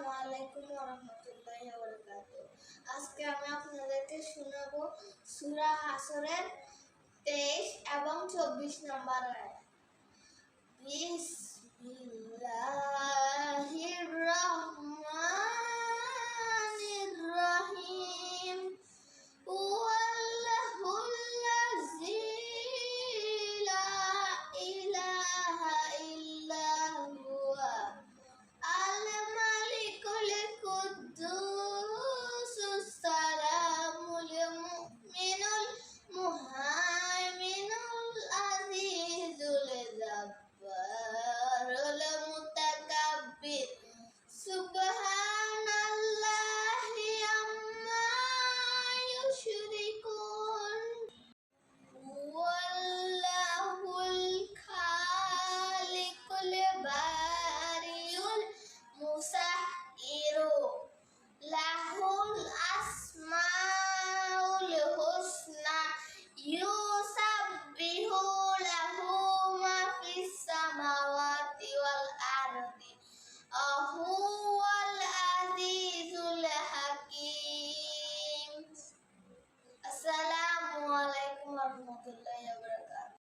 আসসালামু আলাইকুম ওয়া রাহমাতুল্লাহি ওয়া বারাকাতুহু। আজকে আমি আপনাদেরকে শোনাবো সূরা হাসরের 23 এবং 24 নম্বর আয়াত। বিসমিল্লাহির রহমানির রহিম। হুয়াল্লাহুল্লাযী লা ইলাহা ইল্লা হুয়া আল মালিকুল কুদ্দুসুস সালামুল মুমিনুল মুহাইমিনুল আজিজুল জাব্বারুল মুতাকাব্বির সুবহানাল্লাহি আম্মা ইউশরিকুন। ওয়াল্লাহুল খালিকুল বারিউল মুসাইরু লাহুল আসমাউল হুসনা ইউসাব্বিহু লাহু মা ফিস সামাওয়াতি ওয়াল আরদি হুয়াল আজিজুল হাকীম। আসসালামু আলাইকুম ওয়া রাহমাতুল্লাহি